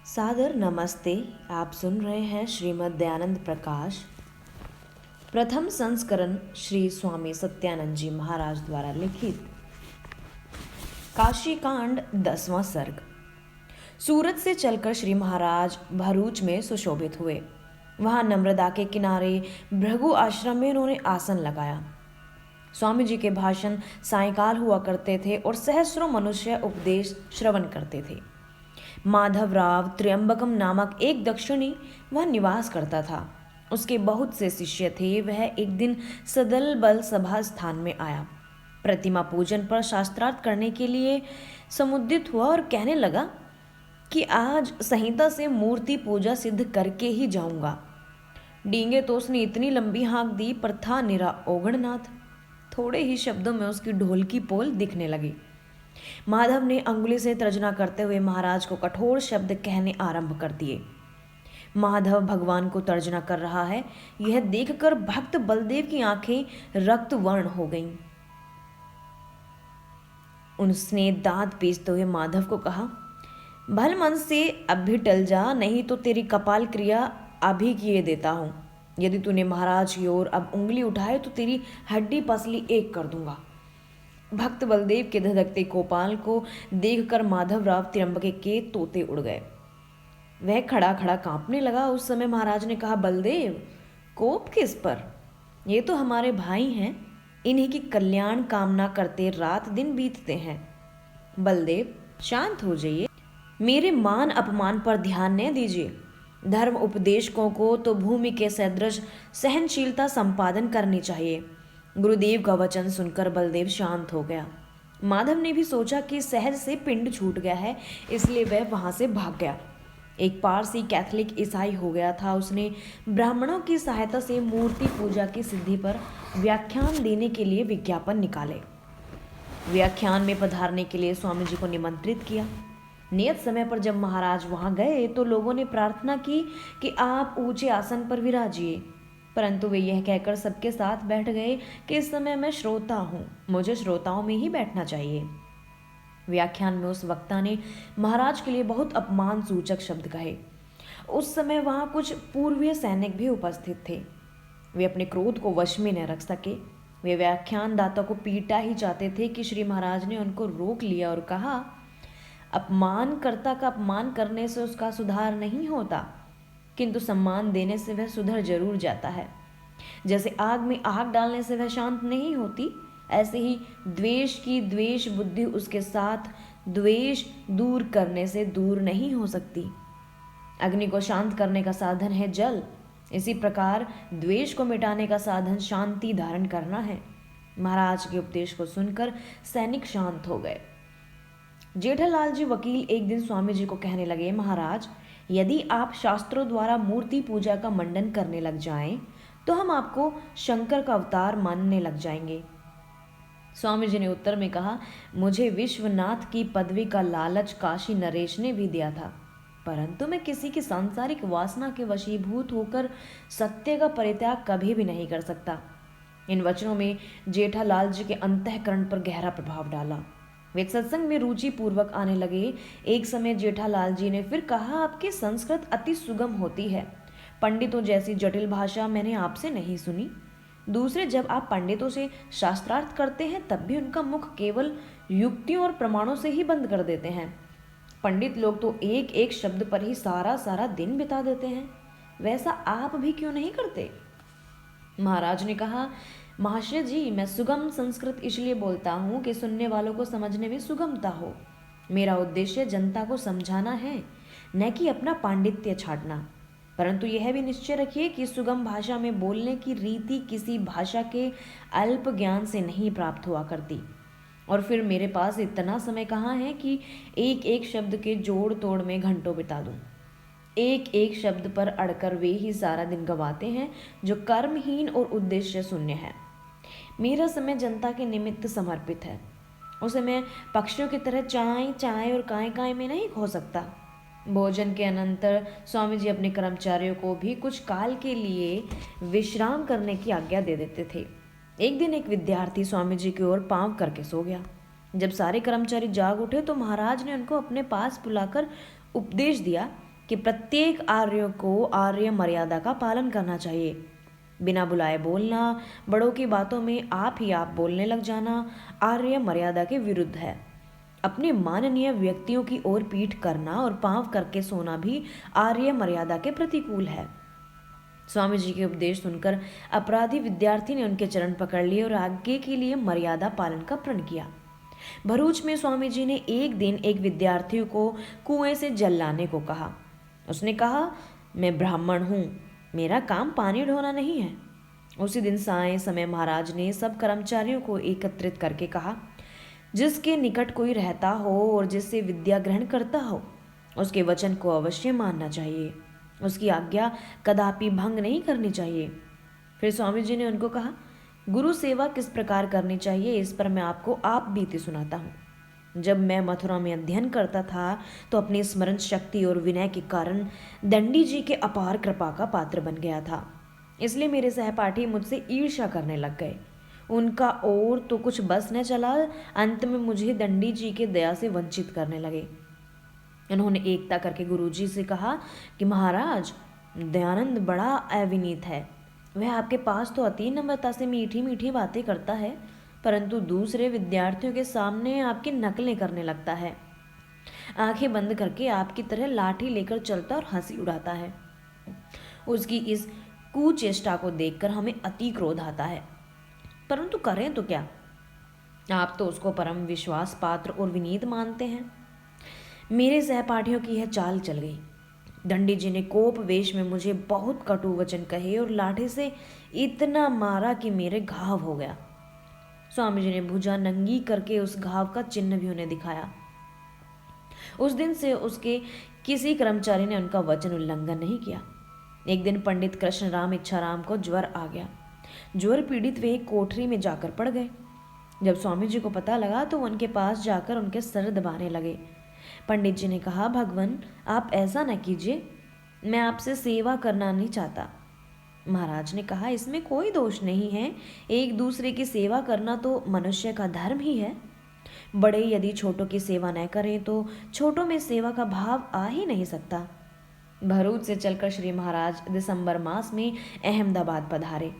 सादर नमस्ते। आप सुन रहे हैं श्रीमद् दयानंद प्रकाश प्रथम संस्करण श्री स्वामी सत्यानंद जी महाराज द्वारा लिखित काशी कांड 10वां सर्ग। सूरत से चलकर श्री महाराज भरूच में सुशोभित हुए। वहां नम्रता के किनारे भृगु आश्रम में उन्होंने आसन लगाया। स्वामी जी के भाषण सायंकाल हुआ करते थे और सहस्रों मनुष्य उपदेश श्रवण करते थे। माधवराव त्र्यंबकम नामक एक दक्षिणी वह निवास करता था। उसके बहुत से शिष्य थे। वह एक दिन सदल बल सभा स्थान में आया। प्रतिमा पूजन पर शास्त्रार्थ करने के लिए समुदित हुआ और कहने लगा कि आज संहिता से मूर्ति पूजा सिद्ध करके ही जाऊंगा। डींगे तो उसने इतनी लंबी हाँक दी पर था निरा ओगणनाथ। थोड़े ही शब्दों में उसकी ढोल की पोल दिखने लगी। माधव ने अंगुली से तर्जना करते हुए महाराज को कठोर शब्द कहने आरंभ कर दिए। माधव भगवान को तर्जना कर रहा है, यह देखकर भक्त बलदेव की आंखें रक्त वर्ण हो गईं। उसने दांत पीसते हुए माधव को कहा, भल मन से अब भी टल जा, नहीं तो तेरी कपाल क्रिया अभी किए देता हूं। यदि तूने महाराज की ओर अब उंगली उठाए तो तेरी हड्डी पसली एक कर दूंगा। भक्त बलदेव के धधकते कोपाल को देखकर माधवराव त्र्यंबके के तोते उड़ गए। वह खड़ा खड़ा कांपने लगा। उस समय महाराज ने कहा, बलदेव कोप किस पर? ये तो हमारे भाई हैं, इन्हीं की कल्याण कामना करते रात दिन बीतते हैं। बलदेव शांत हो जाइए, मेरे मान अपमान पर ध्यान न दीजिए। धर्म उपदेशकों को तो भूमि के सदृश सहनशीलता संपादन करनी चाहिए। गुरुदेव का वचन सुनकर बलदेव शांत हो गया। माधव ने भी सोचा कि सहज से पिंड छूट गया है, इसलिए वह वहां से भाग गया। एक पारसी कैथोलिक ईसाई हो गया था। उसने ब्राह्मणों की सहायता से मूर्ति पूजा की सिद्धि पर व्याख्यान देने के लिए विज्ञापन निकाले। व्याख्यान में पधारने के लिए स्वामी जी को निमंत्रित किया। नियत समय पर जब महाराज वहां गए तो लोगों ने प्रार्थना की कि आप ऊंचे आसन पर विराजिए, परंतु वे यह कहकर सबके साथ बैठ गए कि इस समय मैं श्रोता हूं, मुझे श्रोताओं में ही बैठना चाहिए। व्याख्यान में उस वक्ता ने महाराज के लिए बहुत अपमान सूचक शब्द कहे। उस समय वहां कुछ पूर्वीय सैनिक भी उपस्थित थे। वे अपने क्रोध को वश में न रख सके। वे व्याख्यानदाता को पीटा ही चाहते थे कि श्री महाराज ने उनको रोक लिया और कहा, अपमानकर्ता का अपमान करने से उसका सुधार नहीं होता, किंतु सम्मान देने से वह सुधर जरूर जाता है। जैसे आग में आग डालने से वह शांत नहीं होती, ऐसे ही द्वेष की द्वेष बुद्धि उसके साथ द्वेष दूर करने से दूर नहीं हो सकती। अग्नि को शांत करने का साधन है जल, इसी प्रकार द्वेष को मिटाने का साधन शांति धारण करना है। महाराज के उपदेश को सुनकर सैनिक शांत हो गए। जेठालाल जी वकील एक दिन स्वामी जी को कहने लगे, महाराज यदि आप शास्त्रों द्वारा मूर्ति पूजा का मंडन करने लग जाएं तो हम आपको शंकर का अवतार मानने लग जाएंगे। स्वामी जी ने उत्तर में कहा, मुझे विश्वनाथ की पदवी का लालच काशी नरेश ने भी दिया था, परंतु मैं किसी की सांसारिक वासना के वशीभूत होकर सत्य का परित्याग कभी भी नहीं कर सकता। इन वचनों में जेठालाल जी के अंतःकरण पर गहरा प्रभाव डाला। वे सत्संग में रुचि पूर्वक आने लगे। एक समय जेठालाल जी ने फिर कहा, आपकी संस्कृत अति सुगम होती है, पंडितों जैसी जटिल भाषा मैंने आपसे नहीं सुनी। दूसरे, जब आप पंडितों से शास्त्रार्थ करते हैं तब भी उनका मुख केवल युक्तियों और प्रमाणों से ही बंद कर देते हैं। पंडित लोग तो एक एक शब्द पर ही सारा सारा दिन बिता देते हैं, वैसा आप भी क्यों नहीं करते? महाराज ने कहा, महाशय जी, मैं सुगम संस्कृत इसलिए बोलता हूँ कि सुनने वालों को समझने में सुगमता हो। मेरा उद्देश्य जनता को समझाना है, न कि अपना पांडित्य छाटना। परंतु यह भी निश्चय रखिए कि सुगम भाषा में बोलने की रीति किसी भाषा के अल्प ज्ञान से नहीं प्राप्त हुआ करती। और फिर मेरे पास इतना समय कहाँ है कि एक एक शब्द के जोड़ तोड़ में घंटों बिता दूं। एक एक शब्द पर अड़कर वे ही सारा दिन गवाते हैं जो कर्महीन और उद्देश्य शून्य है। मेरा समय जनता के निमित्त समर्पित है, उसे मैं पक्षियों की तरह चाय चाय और काय काय में नहीं खो सकता। भोजन के अनंतर स्वामी जी अपने कर्मचारियों को भी कुछ काल के लिए विश्राम करने की आज्ञा दे देते थे। एक दिन एक विद्यार्थी स्वामी जी की ओर पांव करके सो गया। जब सारे कर्मचारी जाग उठे तो महाराज ने उनको अपने पास बुलाकर उपदेश दिया कि प्रत्येक आर्य को आर्य मर्यादा का पालन करना चाहिए। बिना बुलाए बोलना, बड़ों की बातों में आप ही आप बोलने लग जाना आर्य मर्यादा के विरुद्ध है। अपने माननीय व्यक्तियों की ओर पीठ करना और पांव करके सोना भी आर्य मर्यादा के प्रतिकूल है। स्वामी जी के उपदेश सुनकर अपराधी विद्यार्थी ने उनके चरण पकड़ लिए और आगे के लिए मर्यादा पालन का प्रण किया। भरूच में स्वामी जी ने एक दिन एक विद्यार्थी को कुएं से जल लाने को कहा। उसने कहा, मैं ब्राह्मण हूँ, मेरा काम पानी ढोना नहीं है। उसी दिन साय समय महाराज ने सब कर्मचारियों को एकत्रित करके कहा, जिसके निकट कोई रहता हो और जिससे विद्या ग्रहण करता हो, उसके वचन को अवश्य मानना चाहिए, उसकी आज्ञा कदापि भंग नहीं करनी चाहिए। फिर स्वामी जी ने उनको कहा, गुरु सेवा किस प्रकार करनी चाहिए इस पर मैं आपको आप बीती सुनाता हूँ। जब मैं मथुरा में अध्ययन करता था तो अपनी स्मरण शक्ति और विनय के कारण दंडी जी के अपार कृपा का पात्र बन गया था। इसलिए मेरे सहपाठी मुझसे ईर्ष्या करने लग गए। उनका और तो कुछ बस न चला, अंत में मुझे दंडी जी के दया से वंचित करने लगे। उन्होंने एकता करके गुरुजी से कहा कि महाराज, दयानंद बड़ा अविनीत है। वह आपके पास तो अति नम्रता से मीठी मीठी बातें करता है, परंतु दूसरे विद्यार्थियों के सामने आपकी नकलें करने लगता है। आंखें बंद करके आपकी तरह लाठी लेकर चलता और हंसी उड़ाता है। उसकी इस कुचेष्टा को देखकर हमें अति क्रोध आता है, परंतु करें तो क्या? आप तो उसको परम विश्वास पात्र और विनीत मानते हैं। मेरे सहपाठियों की यह चाल चल गई। दंडी जी ने कोप वेश में मुझे बहुत कटु वचन कहे और लाठी से इतना मारा कि मेरे घाव हो गया। स्वामी जी ने भुजा नंगी करके उस घाव का चिन्ह भी उन्हें दिखाया। उस दिन से उसके किसी कर्मचारी ने उनका वचन उल्लंघन नहीं किया। एक दिन पंडित कृष्णराम इच्छाराम को ज्वर आ गया। ज्वर पीड़ित वे एक कोठरी में जाकर पड़ गए। जब स्वामी जी को पता लगा तो वो उनके पास जाकर उनके सर दबाने लगे। पंडित जी ने कहा, भगवान आप ऐसा न कीजिए, मैं आपसे सेवा करना नहीं चाहता। महाराज ने कहा, इसमें कोई दोष नहीं है, एक दूसरे की सेवा करना तो मनुष्य का धर्म ही है। बड़े यदि छोटों की सेवा न करें तो छोटों में सेवा का भाव आ ही नहीं सकता। भरूच से चलकर श्री महाराज दिसंबर मास में अहमदाबाद पधारे।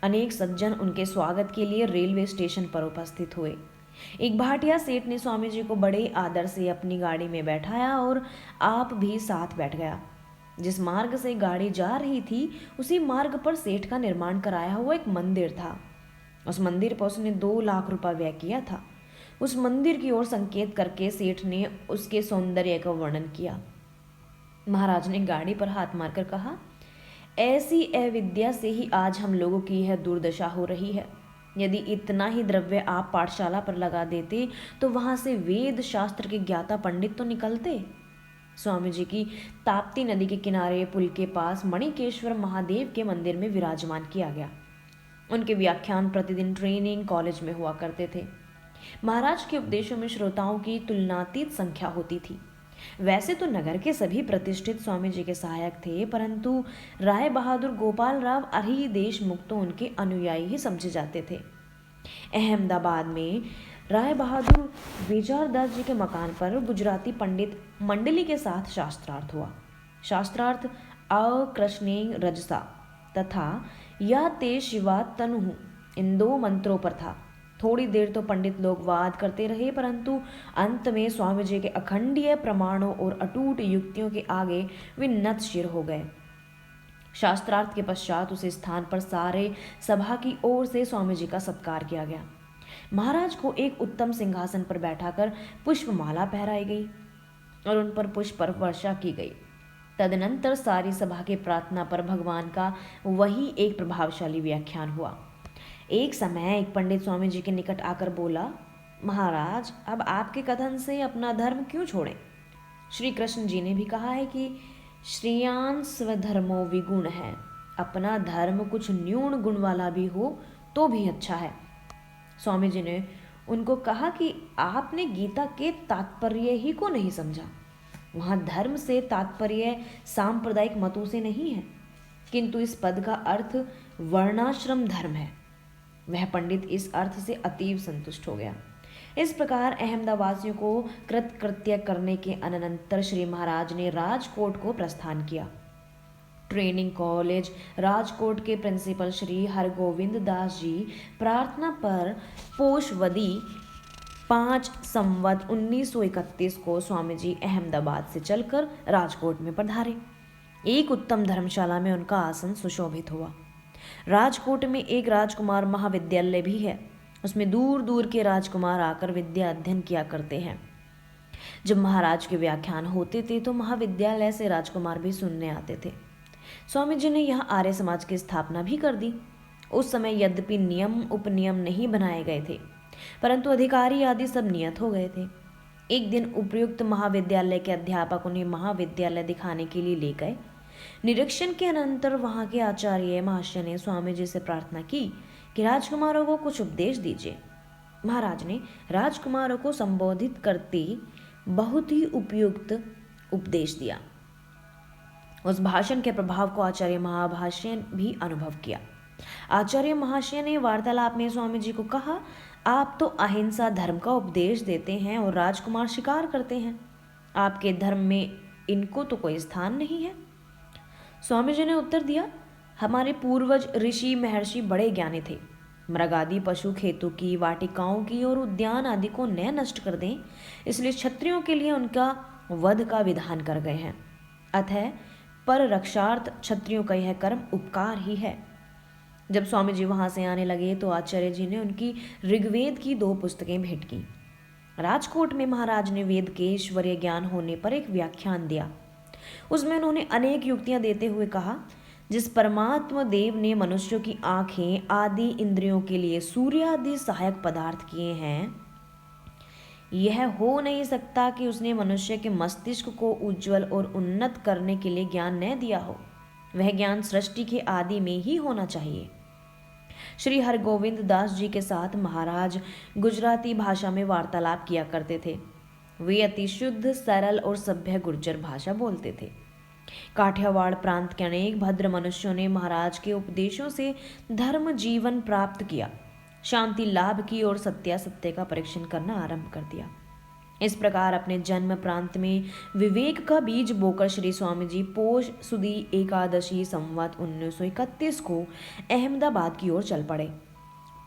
अनेक सज्जन उनके स्वागत के लिए रेलवे स्टेशन पर उपस्थित हुए। एक भाटिया सेठ ने स्वामी जी को बड़े आदर से अपनी गाड़ी में बैठाया और आप भी साथ बैठ गया। जिस मार्ग से गाड़ी जा रही थी उसी मार्ग पर सेठ का निर्माण कराया हुआ एक मंदिर था। उस मंदिर पर उसने 2 लाख रुपया व्यय किया था। उस मंदिर की ओर संकेत करके सेठ ने उसके सौंदर्य का वर्णन किया। महाराज ने गाड़ी पर हाथ मारकर कहा, ऐसी अविद्या से ही आज हम लोगों की यह दुर्दशा हो रही है। यदि इतना ही द्रव्य आप पाठशाला पर लगा देते तो वहां से वेद शास्त्र के ज्ञाता पंडित तो निकलते। स्वामी जी की ताप्ती नदी के किनारे पुल के पास मणिकेश्वर महादेव के मंदिर में विराजमान किया गया। उनके व्याख्यान प्रतिदिन ट्रेनिंग कॉलेज में हुआ करते थे। महाराज के उपदेशों में श्रोताओं की तुलनातीत संख्या होती थी। वैसे तो नगर के सभी प्रतिष्ठित स्वामी जी के सहायक थे, परंतु राय बहादुर गोपाल राव अहि देशमुख तो उनके अनुयायी ही समझे जाते थे। अहमदाबाद में राय बहादुर बेजारदास जी के मकान पर गुजराती पंडित मंडली के साथ शास्त्रार्थ हुआ। शास्त्रार्थ अकृष्णे रजसा तथा या ते शिवा तनु इन 2 मंत्रों पर था। थोड़ी देर तो पंडित लोग वाद करते रहे, परंतु अंत में स्वामी जी के अखंडीय प्रमाणों और अटूट युक्तियों के आगे वे नतशिर हो गए। शास्त्रार्थ के पश्चात उस स्थान पर सारे सभा की ओर से स्वामी जी का सत्कार किया गया। महाराज को एक उत्तम सिंहासन पर बैठाकर पुष्पमाला पहराई गई और उन पर पुष्प वर्षा की गई। तदनंतर सारी सभा के प्रार्थना पर भगवान का वही एक प्रभावशाली व्याख्यान हुआ। एक समय एक पंडित स्वामी जी के निकट आकर बोला, महाराज अब आपके कथन से अपना धर्म क्यों छोड़ें? श्री कृष्ण जी ने भी कहा है कि श्रेयान स्वधर्मो विगुण है, अपना धर्म कुछ न्यून गुण वाला भी हो तो भी अच्छा है। स्वामी जी ने उनको कहा कि आपने गीता के तात्पर्य ही को नहीं समझा। वहाँ धर्म से तात्पर्य सांप्रदायिक मतों से नहीं है, किंतु इस पद का अर्थ वर्णाश्रम धर्म है। वह पंडित इस अर्थ से अतीव संतुष्ट हो गया। इस प्रकार अहमदाबादियों को कृतकृत्य करने के अनंतर श्री महाराज ने राजकोट को प्रस्थान किया। ट्रेनिंग कॉलेज राजकोट के प्रिंसिपल श्री हरगोविंद दास जी प्रार्थना पर पोषवदी 5 संवत 1931 को स्वामी जी अहमदाबाद से चलकर राजकोट में पधारे। एक उत्तम धर्मशाला में उनका आसन सुशोभित हुआ। राजकोट में एक राजकुमार महाविद्यालय भी है। उसमें दूर दूर के राजकुमार आकर विद्या अध्ययन किया करते हैं। जब महाराज के व्याख्यान होते थे तो महाविद्यालय से राजकुमार भी सुनने आते थे। स्वामी जी ने यहाँ आर्य समाज की स्थापना भी कर दी। उस समय यद्यपि नियम उपनियम नहीं बनाए गए थे, परंतु अधिकारी आदि सब नियत हो गए थे। एक दिन उपयुक्त महाविद्यालय के अध्यापक उन्हें महाविद्यालय दिखाने के लिए ले गए। निरीक्षण के अनंतर वहाँ के आचार्य महाशय ने स्वामी जी से प्रार्थना की कि राजकुमारों को कुछ उपदेश दीजिए। महाराज ने राजकुमारों को संबोधित करते बहुत ही उपयुक्त उपदेश दिया। उस भाषण के प्रभाव को आचार्य महाभाष्य भी अनुभव किया। आचार्य महाशय ने वार्तालाप में स्वामी जी को कहा, आप तो अहिंसा धर्म का उपदेश देते हैं और राजकुमार शिकार करते हैं। आपके धर्म में इनको तो कोई स्थान नहीं है। स्वामी जी ने उत्तर दिया, हमारे पूर्वज ऋषि महर्षि बड़े ज्ञानी थे। मृगादि पशु खेतों की, वाटिकाओं की और उद्यान आदि को न नष्ट कर दें, इसलिए क्षत्रियों के लिए उनका वध का विधान कर गए हैं। अतः पर रक्षार्थ क्षत्रियों का यह कर्म उपकार ही है। जब स्वामी जी वहां से आने लगे तो आचार्य जी ने उनकी ऋग्वेद की 2 पुस्तकें भेंट की। राजकोट में महाराज ने वेद के ईश्वरीय ज्ञान होने पर एक व्याख्यान दिया। उसमें उन्होंने अनेक युक्तियां देते हुए कहा, जिस परमात्मा देव ने मनुष्यों की आंखें आदि इंद्रियों के लिए सूर्य आदि सहायक पदार्थ किए हैं, यह हो नहीं सकता कि उसने मनुष्य के मस्तिष्क को उज्जवल और उन्नत करने के लिए ज्ञान न दिया हो। वह ज्ञान सृष्टि के आदि में ही होना चाहिए। श्री हरगोविंद दास जी के साथ महाराज गुजराती भाषा में वार्तालाप किया करते थे। वे अति शुद्ध, सरल और सभ्य गुर्जर भाषा बोलते थे। काठियावाड़ प्रांत के अनेक भद्र मनुष्यों ने महाराज के उपदेशों से धर्म जीवन प्राप्त किया, शांति लाभ की और सत्यासत्य का परीक्षण करना आरंभ कर दिया। इस प्रकार अपने जन्म प्रांत में विवेक का बीज बोकर श्री स्वामी जी पोष सुदी एकादशी संवत 1931 को अहमदाबाद की ओर चल पड़े।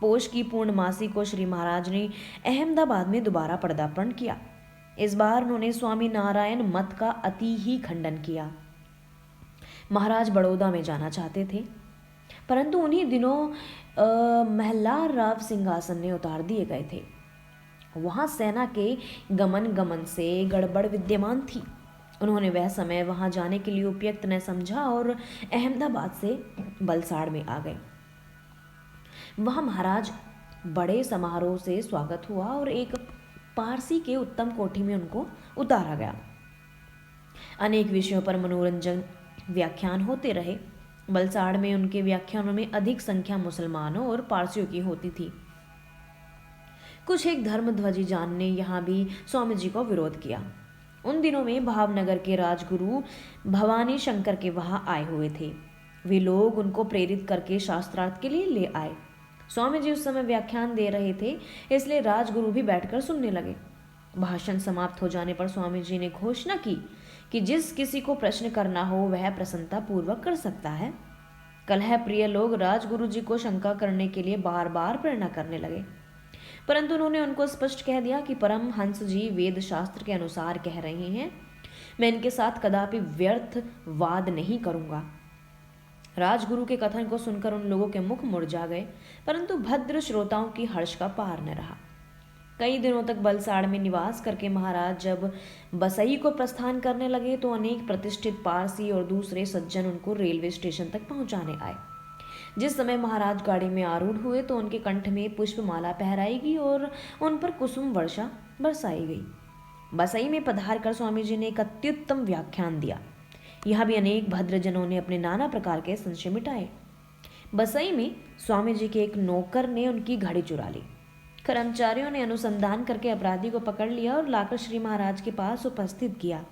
पोष की पूर्णमासी को श्री महाराज ने अहमदाबाद में दोबारा पदार्पण किया। इस बार उन्होंने स्वामी नारायण मत का अति ही खंडन किया। महाराज बड़ौदा में जाना चाहते थे, परंतु उन्हीं दिनों महलार राव सिंहासन ने उतार दिए गए थे। वहां सेना के गमन से गड़बड़ विद्यमान थी। उन्होंने वह समय वहां जाने के लिए उपयुक्त न समझा और अहमदाबाद से बलसाड़ में आ गए। वहां महाराज बड़े समारोह से स्वागत हुआ और एक पारसी के उत्तम कोठी में उनको उतारा गया। अनेक विषयों पर मनोरंजन व्याख्यान होते रहे। बलसाड़ में उनके व्याख्यानों में अधिक संख्या मुसलमानों और पारसियों की होती थी। कुछ एक धर्मध्वजी जान ने यहाँ भी स्वामी जी को विरोध किया। उन दिनों में भावनगर के राजगुरु भवानी शंकर के वहां आए हुए थे। वे लोग उनको प्रेरित करके शास्त्रार्थ के लिए ले आए। स्वामी जी उस समय व्याख्यान दे रहे थे, इसलिए राजगुरु भी बैठकर सुनने लगे। भाषण समाप्त हो जाने पर स्वामी जी ने घोषणा की कि जिस किसी को प्रश्न करना हो वह प्रसन्नता पूर्वक कर सकता है। कलह प्रिय लोग राजगुरु जी को शंका करने के लिए बार बार प्रेरणा करने लगे, परंतु उन्होंने उनको स्पष्ट कह दिया कि परम हंस जी वेद शास्त्र के अनुसार कह रहे हैं, मैं इनके साथ कदापि व्यर्थ वाद नहीं करूंगा। राजगुरु के कथन को सुनकर उन लोगों के मुख मुड़ जा गए, परंतु भद्र श्रोताओं की हर्ष का पार न रहा। कई दिनों तक बलसाड़ में निवास करके महाराज जब बसई को प्रस्थान करने लगे तो अनेक प्रतिष्ठित पारसी और दूसरे सज्जन उनको रेलवे स्टेशन तक पहुंचाने आए। जिस समय महाराज गाड़ी में आरूढ़ हुए तो उनके कंठ में पुष्पमाला पहराई गई और उन पर कुसुम वर्षा बरसाई गई। बसई में पधार कर स्वामी जी ने एक अत्युत्तम व्याख्यान दिया। यहाँ भी अनेक भद्रजनों ने अपने नाना प्रकार के संशय मिटाए। बसई में स्वामी जी के एक नौकर ने उनकी घड़ी चुरा ली। कर्मचारियों ने अनुसंधान करके अपराधी को पकड़ लिया और लाकर श्री महाराज के पास उपस्थित किया।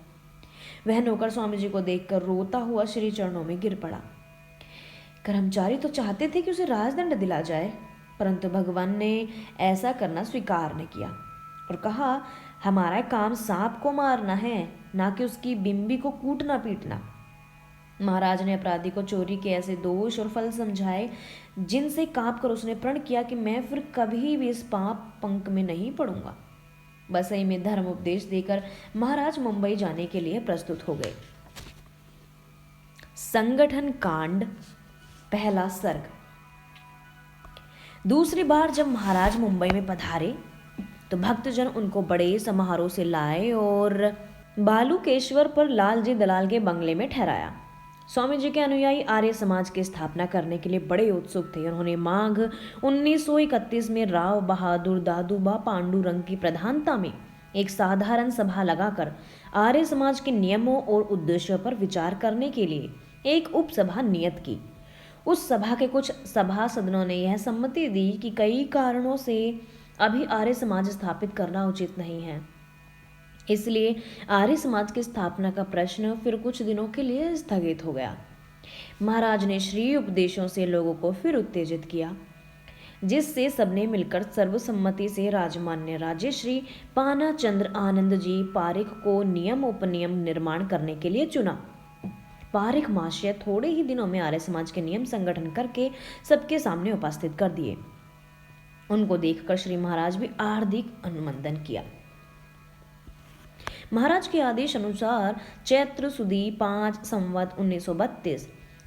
वह नौकर स्वामी जी को देखकर रोता हुआ श्री चरणों में गिर पड़ा। कर्मचारी तो चाहते थे कि उसे राजदंड दिला जाए, परंतु भगवान ने ऐसा करना स्वीकार न किया। और कहा, हमारा काम सांप को मारना है, ना कि उसकी बिंबी को कूटना पीटना। महाराज ने अपराधी को चोरी के ऐसे दोष और फल समझाए जिनसे कांप कर उसने प्रण किया कि मैं फिर कभी भी इस पाप पंक में नहीं पड़ूंगा। बसई में धर्म उपदेश देकर महाराज मुंबई जाने के लिए प्रस्तुत हो गए। संगठन कांड, पहला सर्ग। दूसरी बार जब महाराज मुंबई में पधारे तो भक्तजन उनको बड़े समारोह से लाए और बालुकेश्वर पर लालजी दलाल के बंगले में ठहराया। स्वामी जी के अनुयायी आर्य समाज की स्थापना करने के लिए बड़े उत्सुक थे। उन्होंने माघ 1931 में राव बहादुर दादूबा पांडुरंग की प्रधानता में एक साधारण सभा लगाकर आर्य समाज के नियमों और उद्देश्यों पर विचार करने के लिए एक उपसभा नियत की। उस सभा के कुछ सभासदों ने यह सम्मति दी कि कई कारणों से अभी आर्य समाज स्थापित करना उचित नहीं है, इसलिए आर्य समाज की स्थापना का प्रश्न फिर कुछ दिनों के लिए स्थगित हो गया। महाराज ने श्री उपदेशों से लोगों को फिर उत्तेजित किया, जिससे सबने मिलकर सर्वसम्मति से राजमान्य राजे श्री पाना चंद्र आनंद जी पारिक को नियम उपनियम निर्माण करने के लिए चुना। पारिक महाशय थोड़े ही दिनों में आर्य समाज के नियम संगठन करके सबके सामने उपस्थित कर दिए। उनको देखकर श्री महाराज भी हार्दिक अनुमोदन किया। महाराज के आदेश अनुसार चैत्र सुदी 5 संवत 1932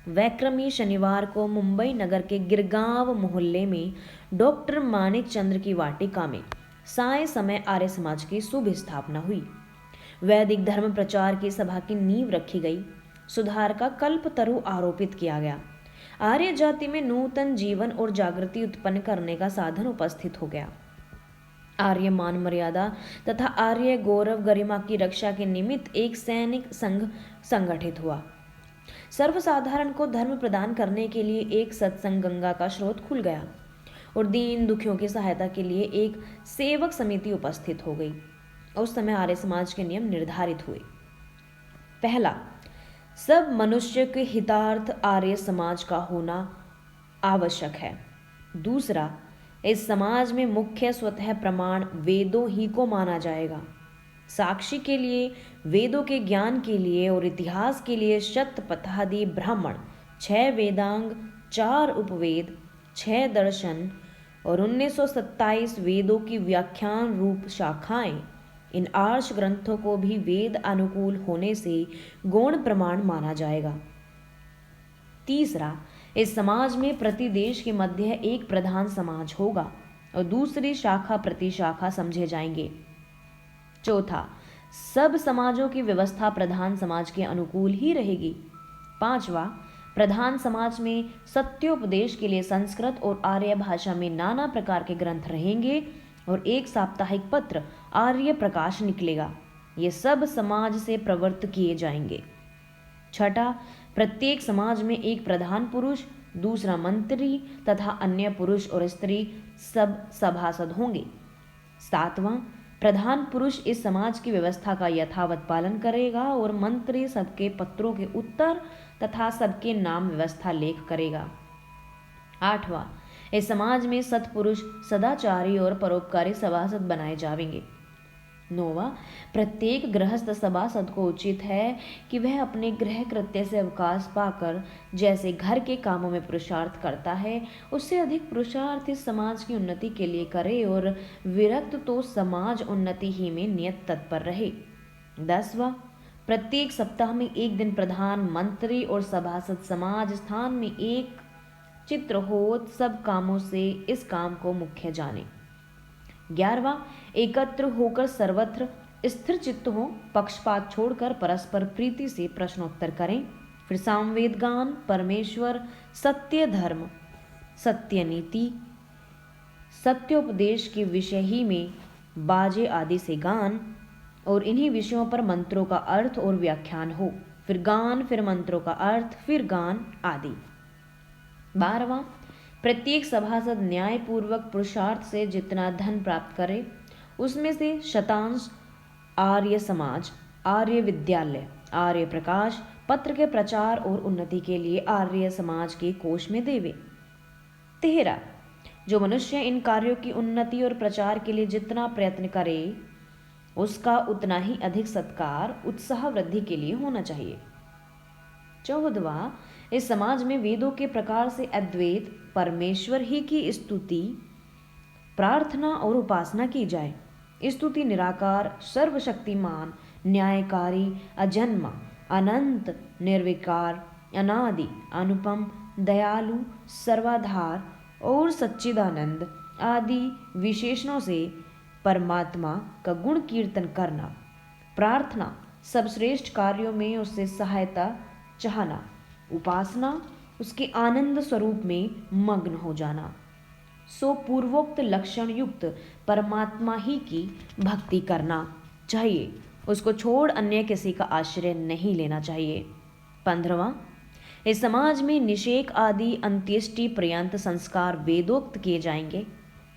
वैक्रमी शनिवार को मुंबई नगर के गिरगांव मोहल्ले में डॉक्टर मानिक चंद्र की वाटिका में साय समय आर्य समाज की शुभ स्थापना हुई। वैदिक धर्म प्रचार की सभा की नींव रखी गई। सुधार का कल्पतरु आरोपित किया गया। आर्य जाति में नूतन जीवन और जागृति उत्पन्न करने का साधन उपस्थित हो गया। आर्य मान मर्यादा तथा आर्य गौरव गरिमा की रक्षा के निमित्त एक सैनिक संघ संगठित हुआ। सर्वसाधारण को धर्म प्रदान करने के लिए एक सत्संग गंगा का स्रोत खुल गया और दीन दुखियों की सहायता के लिए एक सेवक समिति उपस्थित हो गई। उस समय आर्य समाज के नियम निर्धारित हुए। पहला, सब मनुष्य के हितार्थ आर्य समाज का होना आवश्यक है। दूसरा, इस समाज में मुख्य स्वतः प्रमाण वेदों ही को माना जाएगा। साक्षी के लिए, वेदों के ज्ञान के लिए और इतिहास के लिए शतपथादि ब्राह्मण, 6 वेदांग, 4 उपवेद, 6 दर्शन और 1927 वेदों की व्याख्यान रूप शाखाएं, इन आर्ष ग्रंथों को भी वेद अनुकूल होने से गौण प्रमाण माना जाएगा। तीसरा, इस समाज में प्रति देश के मध्य एक प्रधान समाज होगा और दूसरी शाखा प्रति शाखा समझे जाएंगे। चौथा, सब समाजों की व्यवस्था प्रधान समाज के अनुकूल ही रहेगी। पांचवा, प्रधान समाज में सत्योपदेश के लिए संस्कृत और आर्य भाषा में नाना प्रकार के ग्रंथ रहेंगे और एक साप्ताहिक पत्र आर्य प्रकाश निकलेगा। ये सब समाज से प्रवृत्त किए जाएंगे। छठा, प्रत्येक समाज में एक प्रधान पुरुष, दूसरा मंत्री तथा अन्य पुरुष और स्त्री सब सभासद होंगे। सातवां, प्रधान पुरुष इस समाज की व्यवस्था का यथावत पालन करेगा और मंत्री सबके पत्रों के उत्तर तथा सबके नाम व्यवस्था लेख करेगा। आठवां, इस समाज में सत्पुरुष, सदाचारी और परोपकारी सभासद बनाए जाएंगे। नौवां, प्रत्येक गृहस्थ सभासद को उचित है कि वह अपने गृह कृत्य से अवकाश पाकर जैसे घर के कामों में पुरुषार्थ करता है, उससे अधिक पुरुषार्थ इस समाज की उन्नति के लिए करे और विरक्त तो समाज उन्नति ही में नियत तत्पर रहे। 10वां, प्रत्येक सप्ताह में एक दिन प्रधान, मंत्री और सभासद समाज स्थान में एक चित्र हो, सब कामों से इस काम को मुख्य जाने। 11वां, एकत्र होकर सर्वत्र स्थिर चित्त हो, पक्षपात छोड़कर परस्पर प्रीति से प्रश्नोत्तर करें। फिर सामवेद गान, परमेश्वर, सत्य धर्म, सत्य नीति, सत्योपदेश के विषय ही में बाजे आदि से गान और इन्हीं विषयों पर मंत्रों का अर्थ और व्याख्यान हो। फिर गान, फिर मंत्रों का अर्थ, फिर गान आदि। 12वां, प्रत्येक सभासद न्यायपूर्वक पुरुषार्थ से जितना धन प्राप्त करे उसमें से शतांश आर्य समाज, आर्य विद्यालय, आर्य प्रकाश पत्र के प्रचार और उन्नति के लिए आर्य समाज के कोष में देवे। 13, जो मनुष्य इन कार्यों की उन्नति और प्रचार के लिए जितना प्रयत्न करे उसका उतना ही अधिक सत्कार उत्साह वृद्धि के लिए होना चाहिए। 14वां, इस समाज में वेदों के प्रकार से अद्वैत परमेश्वर ही की स्तुति प्रार्थना और उपासना की जाए। स्तुति निराकार सर्वशक्तिमान न्यायकारी अजन्मा अनंत निर्विकार अनादि अनुपम दयालु सर्वाधार और सच्चिदानंद आदि विशेषणों से परमात्मा का गुण कीर्तन करना। प्रार्थना सब श्रेष्ठ कार्यों में उससे सहायता चाहना। उपासना उसके आनंद स्वरूप में मग्न हो जाना। सो पूर्वोक्त लक्षण युक्त परमात्मा ही की भक्ति करना चाहिए, उसको छोड़ अन्य किसी का आश्रय नहीं लेना चाहिए। 15वां, इस समाज में निषेक आदि अंत्येष्टि पर्यंत संस्कार वेदोक्त किए जाएंगे।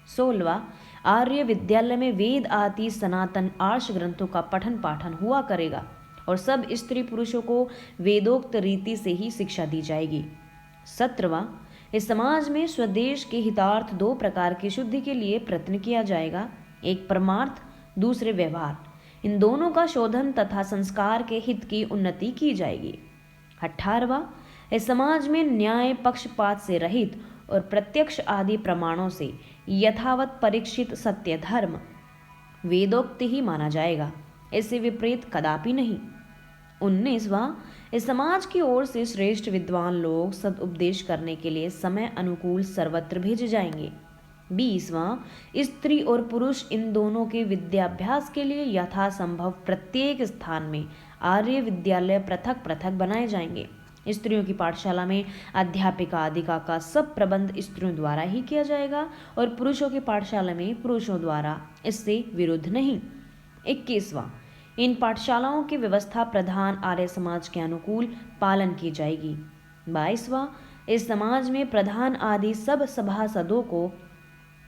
16वां, आर्य विद्यालय में वेद आदि सनातन आर्ष ग्रंथों का पठन पाठन हुआ करेगा और सब स्त्री पुरुषों को वेदोक्त रीति से ही शिक्षा दी जाएगी। 17वां, इस समाज में स्वदेश के हितार्थ 2 प्रकार की शुद्धि के लिए प्रयत्न किया जाएगा, एक परमार्थ दूसरे व्यवहार। इन दोनों का शोधन तथा संस्कार के हित की उन्नति की जाएगी। 18वां, इस समाज में न्याय पक्षपात से रहित और प्रत्यक्ष आदि प्रमाणों से यथावत परीक्षित सत्य धर्म वेदोक्त ही माना जाएगा, इससे विपरीत कदापि नहीं। 19वां, इस समाज की ओर से श्रेष्ठ विद्वान लोग सदुपदेश करने के लिए समय अनुकूल सर्वत्र भेजे जाएंगे। 20वां, स्त्री और पुरुष इन दोनों के विद्याभ्यास के लिए यथासंभव प्रत्येक स्थान में आर्य विद्यालय पृथक पृथक बनाए जाएंगे। स्त्रियों की पाठशाला में अध्यापिका आदिका का सब प्रबंध स्त्रियों द्वारा ही किया जाएगा और पुरुषों की पाठशाला में पुरुषों द्वारा, इससे विरुद्ध नहीं। 21वां, इन पाठशालाओं की व्यवस्था प्रधान आर्य समाज के अनुकूल पालन की जाएगी। 22वां, इस समाज में प्रधान आदि सब सभासदों को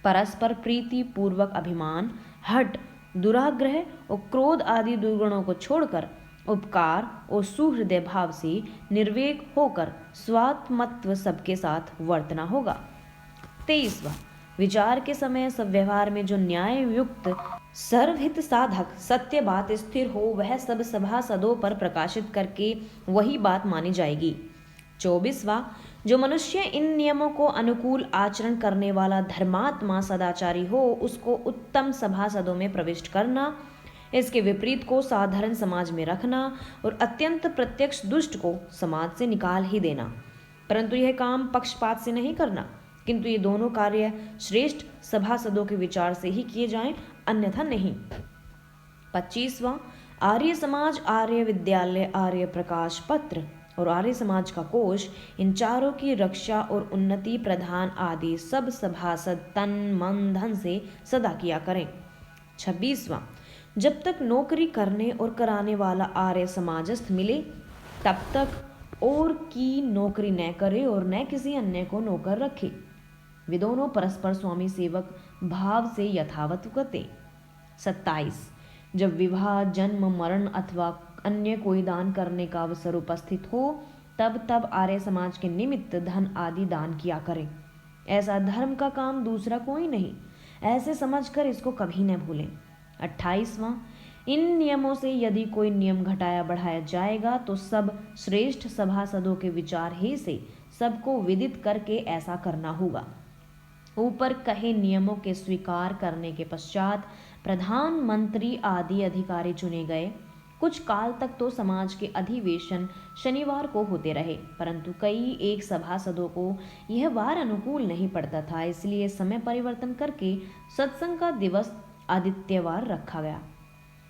परस्पर प्रीति पूर्वक अभिमान, हठ, दुराग्रह और क्रोध आदि दुर्गुणों को छोड़कर उपकार और सुहृदय भाव से निर्वेक होकर स्वात्मत्व सबके साथ वर्तना होगा। 23वां, विचार के समय सब व्यवहार में जो न्याय युक्त सर्वहित साधक सत्य बात स्थिर हो वह सब सभासदों पर प्रकाशित करके वही बात मानी जाएगी। 24वां, जो मनुष्य इन नियमों को अनुकूल आचरण करने वाला धर्मात्मा सदाचारी हो उसको उत्तम सभासदों में प्रविष्ट करना, इसके विपरीत को साधारण समाज में रखना और अत्यंत प्रत्यक्ष दुष्ट को समाज से निकाल ही देना। परंतु यह काम पक्षपात से नहीं करना, किंतु ये दोनों कार्य श्रेष्ठ सभासदों के विचार से ही किए जाएं, अन्यथा नहीं। 25वां, आर्य समाज, आर्य विद्यालय, आर्य प्रकाश पत्र और आर्य समाज का कोष, इन चारों की रक्षा और उन्नति प्रधान आदि सब सभासद तन मन धन से सदा किया करें। 26वां, जब तक नौकरी करने और कराने वाला आर्य समाजस्थ मिले तब तक और की नौकरी न करे और न किसी अन्य को नौकर रखे। वे दोनों परस्पर स्वामी सेवक भाव से यथावत करते। 27, जब विवाह, जन्म, मरण अथवा अन्य कोई दान करने का अवसर उपस्थित हो तब आर्य समाज के निमित्त धन आदि दान किया करें। ऐसा धर्म का काम दूसरा कोई नहीं, ऐसे समझकर इसको कभी न भूलें। 28वां, इन नियमों से यदि कोई नियम घटाया बढ़ाया जाएगा तो सब श्रेष्ठ सभासदों के विचार ही से सबको विदित करके ऐसा करना होगा। ऊपर कहे नियमों के स्वीकार करने के पश्चात प्रधानमंत्री आदि अधिकारी चुने गए। कुछ काल तक तो समाज के अधिवेशन शनिवार को होते रहे, परंतु कई एक सभासदों को यह वार अनुकूल नहीं पड़ता था, इसलिए समय परिवर्तन करके सत्संग का दिवस आदित्यवार रखा गया।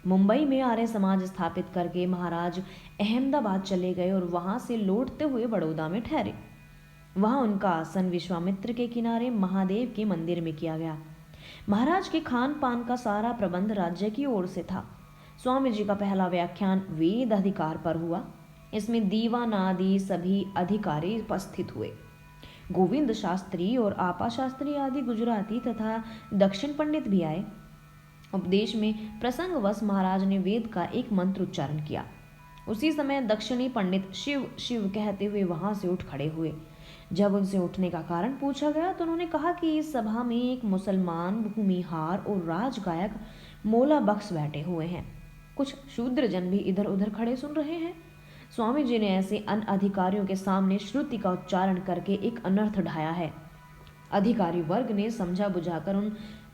मुंबई में आर्य समाज स्थापित करके महाराज अहमदाबाद चले गए और वहां से लौटते हुए बड़ौदा में ठहरे। वहां उनका आसन विश्वामित्र के किनारे महादेव के मंदिर में किया गया। महाराज के खान पान का सारा प्रबंध राज्य की ओर से था। स्वामी जी का पहला व्याख्यान वेद अधिकार पर हुआ। इसमें दीवान आदि सभी अधिकारी उपस्थित हुए। गोविंद शास्त्री और आपा शास्त्री आदि गुजराती तथा दक्षिण पंडित भी आए। उपदेश में प्रसंगवश महाराज ने वेद का एक मंत्र उच्चारण किया। उसी समय दक्षिणी पंडित शिव शिव कहते हुए वहां से उठ खड़े हुए। जब उनसे उठने का कारण पूछा गया तो उन्होंने कहा कि इस सभा में एक मुसलमान भूमिहार और राजगायक मोला बख्श बैठे हुए हैं। कुछ शूद्र जन भी इधर उधर खड़े सुन रहे हैं। स्वामी जी ने ऐसे अनअधिकारियों के सामने श्रुति का उच्चारण करके एक अनर्थ ढाया है। अधिकारी वर्ग ने समझा बुझाकर उन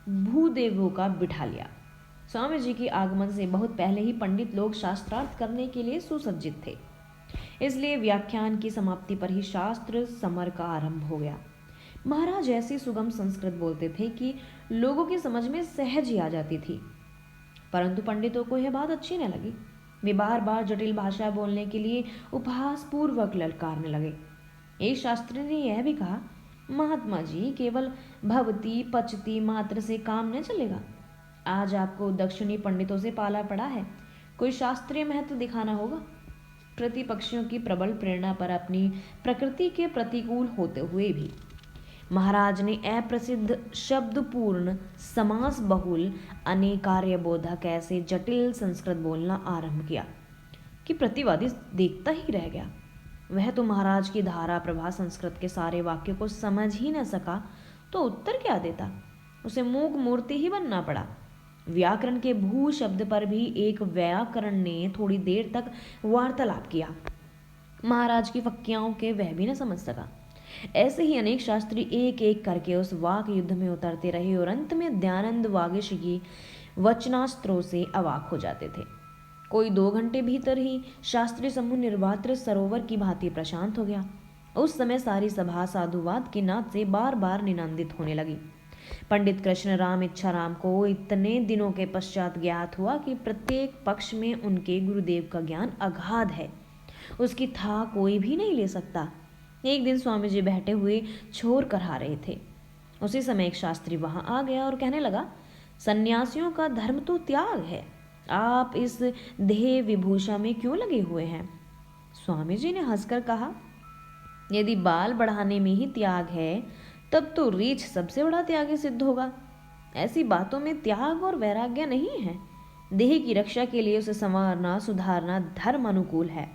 भूदेवों का बिठा लिया। स्वामी जी के आगमन से बहुत पहले ही पंडित लोग शास्त्रार्थ करने के लिए सुसज्जित थे, इसलिए व्याख्यान की समाप्ति पर ही शास्त्र समर का आरंभ हो गया। महाराज ऐसी सुगम संस्कृत बोलते थे कि लोगों की समझ में सहज ही आ जाती थी, परंतु पंडितों को यह बात अच्छी न लगी। वे बार बार जटिल भाषा बोलने के लिए उपहास पूर्वक ललकारने लगे। एक शास्त्री ने यह भी कहा, महात्मा जी, केवल भवती पचती मात्र से काम न चलेगा। आज आपको दक्षिणी पंडितों से पाला पड़ा है, कोई शास्त्रीय महत्व दिखाना होगा। प्रतिपक्षियों की प्रबल प्रेरणा पर अपनी प्रकृति के प्रतिकूल होते हुए भी महाराज ने अप्रसिद्ध शब्दपूर्ण समास बहुल अनेकार्य बोधक ऐसे जटिल संस्कृत बोलना आरंभ किया कि प्रतिवादी देखता ही रह गया। वह तो महाराज की धारा प्रभा संस्कृत के सारे वाक्यों को समझ ही न सका तो उत्तर क्या देता, उसे मूक मूर्ति ही बनना पड़ा। व्याकरण के भू शब्द पर भी एक व्याकरण ने थोड़ी देर तक वार्तालाप किया। महाराज की फक्कियाओं के वह भी न समझ सका। ऐसे ही अनेक शास्त्री एक एक करके उस वाक युद्ध में उतरते रहे और अंत में दयानंद वागीश की वचनास्त्रों से अवाक हो जाते थे। कोई 2 घंटे भीतर ही शास्त्री समूह निर्वात्र सरोवर की भांति प्रशांत हो गया। उस समय सारी सभा साधुवाद के नाद से बार बार निनंदित होने लगी। पंडित कृष्ण राम इच्छाराम को इतने दिनों के पश्चात ज्ञात हुआ कि प्रत्येक पक्ष में उनके गुरुदेव का ज्ञान अगाध है, उसकी था कोई भी नहीं ले सकता। एक दिन स्वामी जी बैठे हुए छोर करहा रहे थे। उसी समय एक शास्त्री वहां आ गया और कहने लगा, सन्यासियों का धर्म तो त्याग है, आप इस देह विभूषा में क्यों लगे हुए हैं? स्वामी जी ने हंसकर कहा, यदि बाल बढ़ाने में ही त्याग है तब तो रीछ सबसे बड़ा त्यागी सिद्ध होगा। ऐसी बातों में त्याग और वैराग्य नहीं है। देह की रक्षा के लिए उसे संवारना सुधारना धर्म अनुकूल है।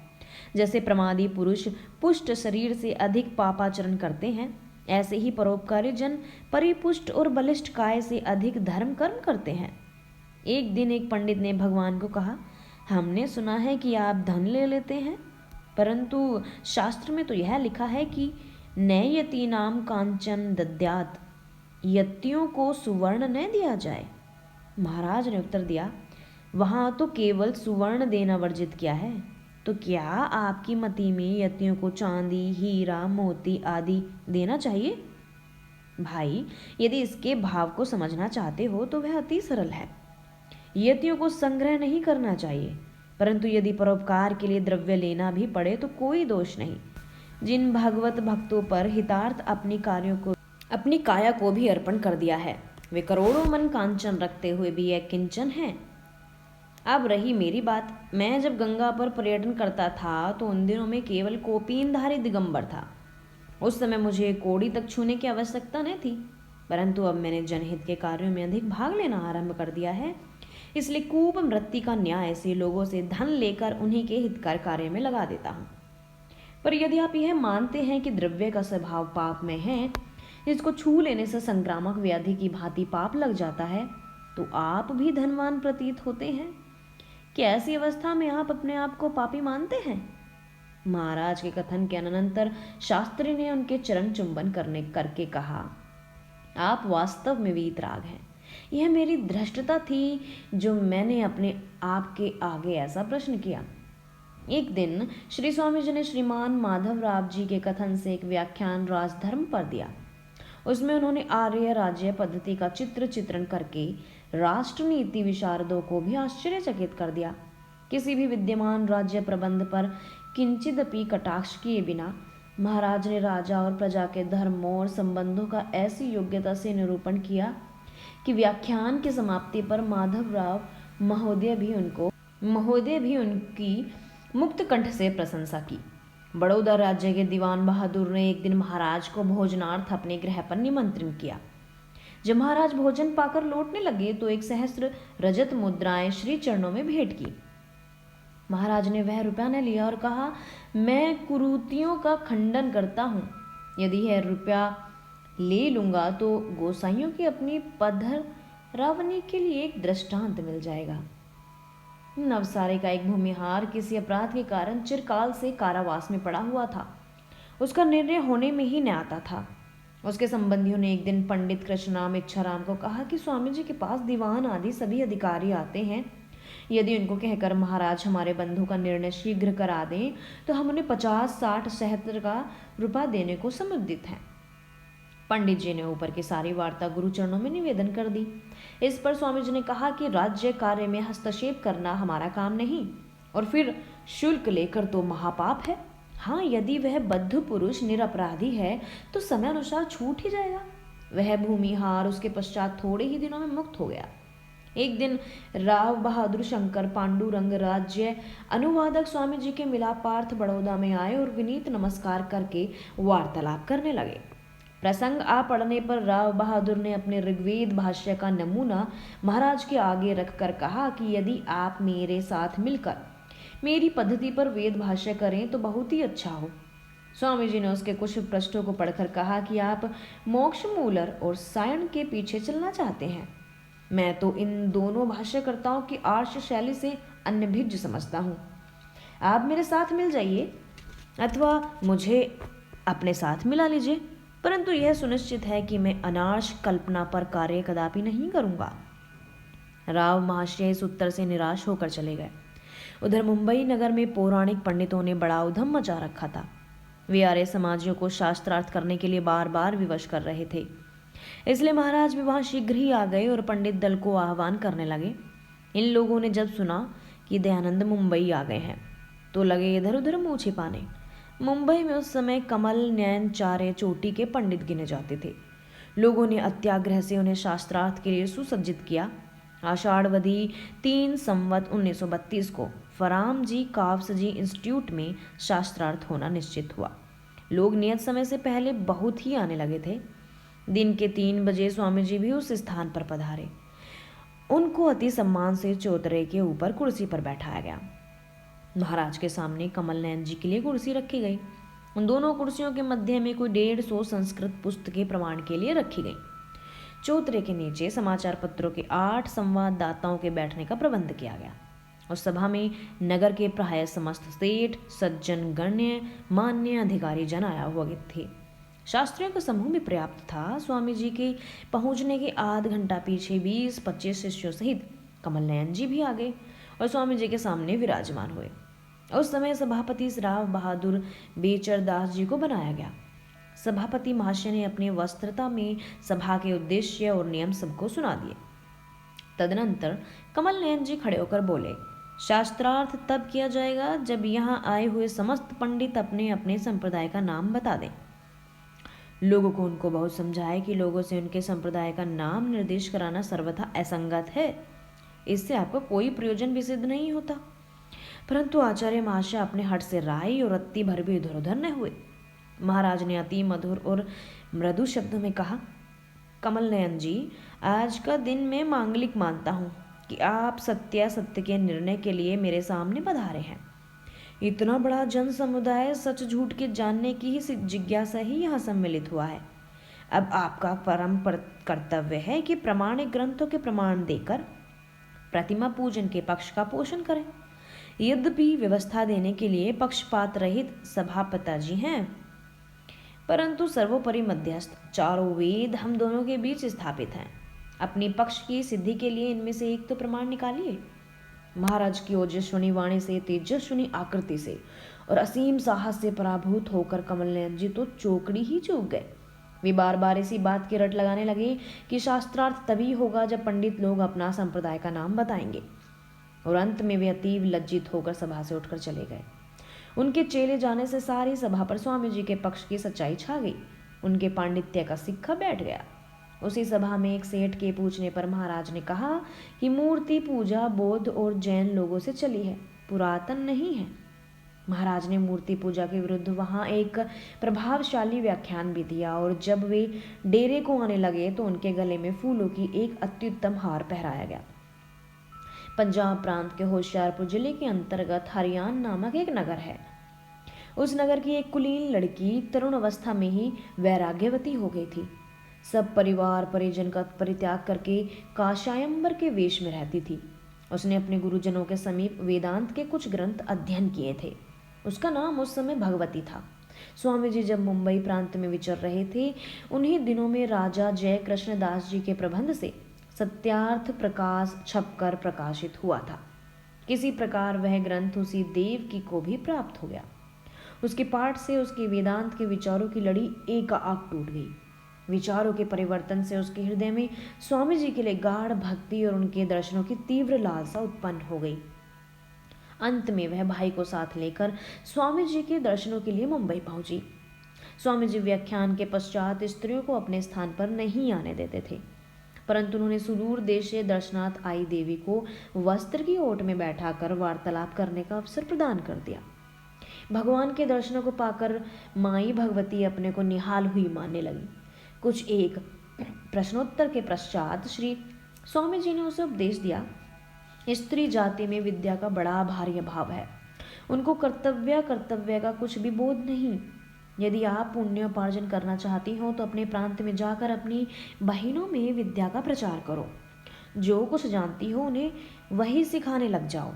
जैसे प्रमादी पुरुष पुष्ट शरीर से अधिक पापाचरण करते हैं, ऐसे ही परोपकारी जन परिपुष्ट और बलिष्ठ काय से अधिक धर्म कर्म करते हैं। एक दिन एक पंडित ने भगवान को कहा, हमने सुना है कि आप धन ले लेते हैं, परंतु शास्त्र में तो यह लिखा है कि नैयतीनाम कांचन दद्यात, यतियों को सुवर्ण न दिया जाए। महाराज ने उत्तर दिया, वहां तो केवल सुवर्ण देना वर्जित किया है, तो क्या आपकी मति में यतियों को चांदी हीरा मोती आदि देना चाहिए? भाई, यदि इसके भाव को समझना चाहते हो तो वह अति सरल है। यतियों को संग्रह नहीं करना चाहिए, परंतु यदि परोपकार के लिए द्रव्य लेना भी पड़े तो कोई दोष नहीं। जिन भगवत भक्तों पर हितार्थ अपनी काया को भी अर्पण कर दिया है, वे करोड़ों मन कांचन रखते हुए भी एक किंचन हैं। अब रही मेरी बात, मैं जब गंगा पर पर्यटन करता था तो उन दिनों में केवल कोपीनधारी दिगंबर था। उस समय मुझे कोड़ी तक छूने की आवश्यकता न थी, परंतु अब मैंने जनहित के कार्यों में अधिक भाग लेना आरंभ कर दिया है, इसलिए कूप मृत्यु का न्याय से लोगों से धन लेकर उन्हीं के हितकर कार्य में लगा देता हूँ। पर यदि आप यह मानते हैं कि द्रव्य का स्वभाव पाप में है, जिसको छू लेने से संक्रामक व्याधि की भांति पाप लग जाता है, तो आप भी धनवान प्रतीत होते हैं। क्या ऐसी अवस्था में आप अपने आप को पापी मानते हैं? महाराज के कथन के अनंतर शास्त्री ने उनके चरण चुंबन करके कहा, आप वास्तव में वीतराग हैं। यह मेरी धृष्टता थी जो मैंने अपने आप के आगे ऐसा प्रश्न किया। एक दिन श्री स्वामी जी ने श्रीमान माधवराव जी के कथन से एक व्याख्यान राजधर्म पर दिया। उसमें उन्होंने आर्य राज्य पद्धति का चित्रण करके राष्ट्र नीति विशारदों को भी आश्चर्यचकित कर दिया। किसी भी विद्यमान राज्य प्रबंध पर किंचिदपि कटाक्ष किए बिना महाराज ने राजा और प्रजा के धर्मों और संबंधों का ऐसी योग्यता से निरूपण किया कि व्याख्यान की समाप्ति पर माधवराव महोदय भी उनकी मुक्त कंठ से प्रशंसा की। बड़ौदा राज्य के दीवान बहादुर ने एक दिन महाराज को भोजनार्थ अपने गृह पर निमंत्रित किया। जब महाराज भोजन पाकर लौटने लगे तो 1 सहस्त्र रजत मुद्राएं श्री चरणों में भेंट की। महाराज ने वह रुपया न लिया और कहा, मैं कुरीतियों का खंडन करता हूँ। यदि यह रुपया ले लूँगा तो गोसाइयों की अपनी पधर रावणी के लिए एक दृष्टांत मिल जाएगा। नवसारी का एक भूमिहार किसी अपराध के कारण चिरकाल से कारावास में पड़ा हुआ था। उसका निर्णय होने में ही न आता था। उसके संबंधियों ने एक दिन पंडित कृष्णराम इच्छाराम को कहा कि स्वामी जी के पास दीवान आदि सभी अधिकारी आते हैं। यदि उनको कहकर महाराज हमारे बंधु का निर्णय शीघ्र करा दें तो हम उन्हें 50-60 सहस्त्र का रुपया देने को समुद्दित हैं। पंडित जी ने ऊपर की सारी वार्ता गुरु चरणों में निवेदन कर दी। इस पर स्वामी जी ने कहा कि राज्य कार्य में हस्तक्षेप करना हमारा काम नहीं, और फिर शुल्क लेकर तो महापाप है। हाँ, यदि वह बद्ध पुरुष निरपराधी है तो समय अनुसार छूट ही जाएगा। वह भूमिहार उसके पश्चात थोड़े ही दिनों में मुक्त हो गया। एक दिन राव बहादुर शंकर पांडुरंग राज्य अनुवादक स्वामी जी के मिलापार्थ बड़ौदा में आए और विनीत नमस्कार करके वार्तालाप करने लगे। प्रसंग आ पड़ने पर राव बहादुर ने अपने ऋग्वेद भाष्य का नमूना महाराज के आगे रखकर कहा कि यदि आप मेरे साथ मिलकर मेरी पद्धति पर वेद भाष्य करें तो बहुत ही अच्छा हो। स्वामी जी ने उसके कुछ पृष्ठों को पढ़कर कहा कि आप मोक्ष मूलर और सायण के पीछे चलना चाहते हैं। मैं तो इन दोनों भाष्यकर्ताओं की आर्ष शैली से अन्यभिज्ञ समझता हूँ। आप मेरे साथ मिल जाइए अथवा मुझे अपने साथ मिला लीजिए, परंतु यह सुनिश्चित है कि मैं अनार्ष कल्पना पर कार्य कदापि नहीं करूँगा। राव महाशय इस उत्तर से निराश होकर चले गए। उधर मुंबई नगर में पौराणिक पंडितों ने बड़ा उधम मचा रखा था। वे आर्य समाजियों को शास्त्रार्थ करने के लिए बार बार विवश कर रहे थे। इसलिए महाराज भी वहां शीघ्र ही आ गए और पंडित दल को आह्वान करने लगे। इन लोगों ने जब सुना कि दयानंद मुंबई आ गए हैं तो लगे इधर उधर मुंह छिपाने। मुंबई में उस समय कमल नयन चार्य चोटी के पंडित गिने जाते थे। लोगों ने अत्याग्रह से उन्हें शास्त्रार्थ के लिए सुसज्जित किया। आषाढ़वदी 3 संवत 1932 को फराम जी काव्स जी इंस्टीट्यूट में शास्त्रार्थ होना निश्चित हुआ। लोग नियत समय से पहले बहुत ही आने लगे थे। दिन के 3 बजे स्वामी जी भी उस स्थान पर पधारे। उनको अति सम्मान से चौतरे के ऊपर कुर्सी पर बैठाया गया। महाराज के सामने कमल नयन जी के लिए कुर्सी रखी गई। उन दोनों कुर्सियों के मध्य में कोई 150 संस्कृत पुस्तकें प्रमाण के लिए रखी गई। चौतरे के नीचे समाचार पत्रों के 8 संवाददाताओं के बैठने का प्रबंध किया गया। उस सभा में नगर के प्राय समस्त सेठ सज्जन गण्य मान्य अधिकारी जन आया हुआ थे। शास्त्रियों का समूह भी पर्याप्त था। स्वामी जी के पहुंचने के आध घंटा पीछे 20-25 शिष्यों सहित कमल नयन जी भी आ गए और स्वामी जी के सामने विराजमान हुए। उस समय सभापति राव बहादुर बेचरदास जी को बनाया गया। सभापति महाशय ने अपनी वस्त्रता में सभा के उद्देश्य और नियम सबको सुना दिए। तदनंतर कमल नयन जी खड़े होकर बोले, शास्त्रार्थ तब किया जाएगा जब यहाँ आए हुए समस्त पंडित अपने अपने संप्रदाय का नाम बता दें। लोगों को उनको बहुत समझाए कि लोगों से उनके संप्रदाय का नाम निर्देश कराना सर्वथा असंगत है। इससे आपका कोई प्रयोजन भी सिद्ध नहीं होता। परंतु आचार्य महाशय अपने हट से राय और रत्ती भर भी इधर उधर न हुए। महाराज ने अति मधुर और मृदु शब्दों में कहा, कमल नयन जी, आज का दिन मैं मांगलिक मानता हूँ कि आप सत्य के निर्णय के लिए मेरे सामने पधारे हैं। इतना बड़ा जन समुदाय सच झूठ के जानने की ही जिज्ञासा ही यहाँ सम्मिलित हुआ है। अब आपका परम कर्तव्य है कि प्रमाणिक ग्रंथों के प्रमाण देकर प्रतिमा पूजन के पक्ष का पोषण करें। यद्यपि व्यवस्था देने के लिए पक्षपात रहित सभापति जी हैं, परंतु सर्वोपरि मध्यस्थ चारों वेद हम दोनों के बीच स्थापित हैं। अपनी पक्ष की सिद्धि के लिए इनमें से एक तो प्रमाण निकालिए। महाराज की ओजस्विनी वाणी से, तेजस्विनी आकृति से और असीम साहस से पराभूत होकर कमल नयन जी तो चौकड़ी ही चूक गए। वे बार बार इसी बात की रट लगाने लगे कि शास्त्रार्थ तभी होगा जब पंडित लोग अपना संप्रदाय का नाम बताएंगे, और अंत में वे अतीव लज्जित होकर सभा से उठकर चले गए। उनके चले जाने से सारी सभा पर स्वामी जी के पक्ष की सच्चाई छा गई। उनके पांडित्य का सिक्का बैठ गया। उसी सभा में एक सेठ के पूछने पर महाराज ने कहा कि मूर्ति पूजा बौद्ध और जैन लोगों से चली है, पुरातन नहीं है। महाराज ने मूर्ति पूजा के विरुद्ध वहां एक प्रभावशाली व्याख्यान भी दिया, और जब वे डेरे को आने लगे तो उनके गले में फूलों की एक अत्युत्तम हार पहराया गया। पंजाब प्रांत के होशियारपुर जिले के अंतर्गत हरियाण नामक एक नगर है। उस नगर की एक कुलीन लड़की तरुण अवस्था में ही वैराग्यवती हो गई थी। सब परिवार परिजन का परित्याग करके काशायंबर के वेश में रहती थी। उसने अपने गुरुजनों के समीप वेदांत के कुछ ग्रंथ अध्ययन किए थे। उसका नाम उस समय भगवती था। स्वामी जी जब मुंबई प्रांत में विचर रहे थे, उन्हीं दिनों में राजा जय कृष्ण दास जी के प्रबंध से सत्यार्थ प्रकाश छपकर प्रकाशित हुआ था। किसी प्रकार वह ग्रंथ उसी देवकी को भी प्राप्त हो गया। उसके पाठ से उसके वेदांत के विचारों की लड़ी एकाएक टूट गई। विचारों के परिवर्तन से उसके हृदय में स्वामी जी के लिए गाढ़ भक्ति और उनके दर्शनों की तीव्र लालसा उत्पन्न हो गई। अंत में वह भाई को साथ लेकर स्वामी जी के दर्शनों के लिए मुंबई पहुंची। स्वामी जी व्याख्यान के पश्चात स्त्रियों को अपने स्थान पर नहीं आने देते थे, परंतु उन्होंने सुदूर देश से दर्शनार्थ आई देवी को वस्त्र की ओट में बैठाकर वार्तालाप करने का अवसर प्रदान कर दिया। भगवान के दर्शनों को पाकर माई भगवती अपने को निहाल हुई मानने लगी। कुछ एक प्रश्नोत्तर के पश्चात श्री स्वामी जी ने उसे उपदेश दिया, स्त्री जाति में विद्या का बड़ा भारी अभाव है। उनको कर्तव्य का कुछ भी बोध नहीं। यदि आप पुण्योपार्जन करना चाहती हो तो अपने प्रांत में जाकर अपनी बहनों में विद्या का प्रचार करो। जो कुछ जानती हो उन्हें वही सिखाने लग जाओ।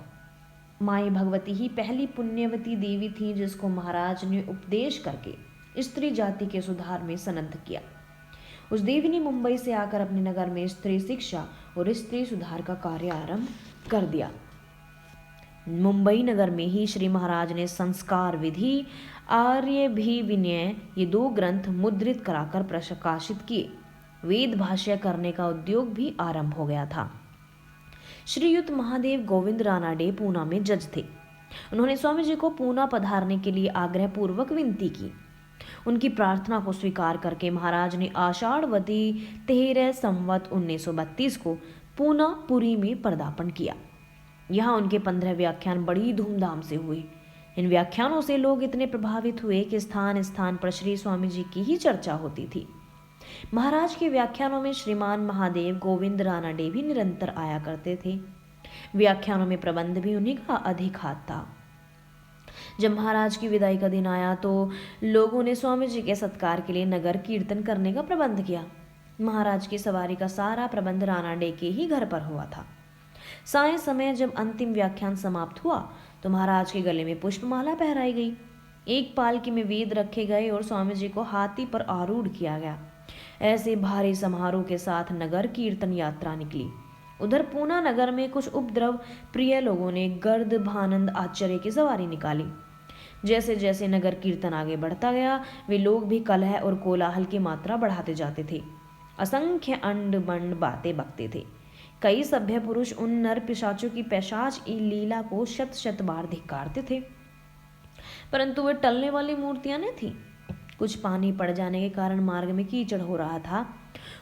माई भगवती ही पहली पुण्यवती देवी थी जिसको महाराज ने उपदेश करके स्त्री जाति के सुधार में सनद्ध किया। उस देवी ने मुंबई से आकर अपने नगर में स्त्री शिक्षा और स्त्री सुधार का कार्य आरंभ कर दिया। मुंबई नगर में ही श्री महाराज ने संस्कार विधि, आर्य भी विनय, ये 2 ग्रंथ मुद्रित कराकर प्रकाशित किए। वेद भाष्य करने का उद्योग भी आरंभ हो गया था। श्रीयुत महादेव गोविंद रानाडे पूना में जज थे। उन्होंने स्वामी जी को पूना पधारने के लिए आग्रह पूर्वक विनती की। उनकी प्रार्थना को स्वीकार करके महाराज ने आषाढ़वती 13 संवत 1932 को पूना पुरी में पदार्पण किया। यहाँ उनके 15 व्याख्यान बड़ी धूमधाम से हुए। इन व्याख्यानों से लोग इतने प्रभावित हुए कि स्थान स्थान पर श्री स्वामी जी की ही चर्चा होती थी। महाराज के व्याख्यानों में श्रीमान महादेव गोविंद रानाडे भी निरंतर आया करते थे। व्याख्यानों में प्रबंध भी उन्हीं का अधिक हाथ था। जब महाराज की विदाई का दिन आया तो लोगों ने स्वामी जी के सत्कार के लिए नगर कीर्तन करने का प्रबंध किया। महाराज की सवारी का सारा प्रबंध रानाडे के ही घर पर हुआ था। साय समय जब अंतिम व्याख्यान समाप्त हुआ तो महाराज के गले में पुष्पमाला पहराई गई। एक पालकी में वेद रखे गए और स्वामी जी को हाथी पर आरूढ़ किया गया। ऐसे भारी समारोह के साथ नगर कीर्तन यात्रा निकली। उधर पूना नगर में कुछ उपद्रव प्रिय लोगों ने गर्द भानंद आश्चर्य की सवारी निकाली। जैसे जैसे नगर कीर्तन आगे बढ़ता गया, वे लोग भी कलह और कोलाहल की मात्रा बढ़ाते जाते थे। असंख्य अंड बंड बातें बकते थे। कई सभ्य पुरुष उन नर पिशाचों की पैशाच लीला को शत शत बार धिक्कारते थे, परंतु वे टलने वाली मूर्तियां न थीं। कुछ पानी पड़ जाने के कारण मार्ग में कीचड़ हो रहा था।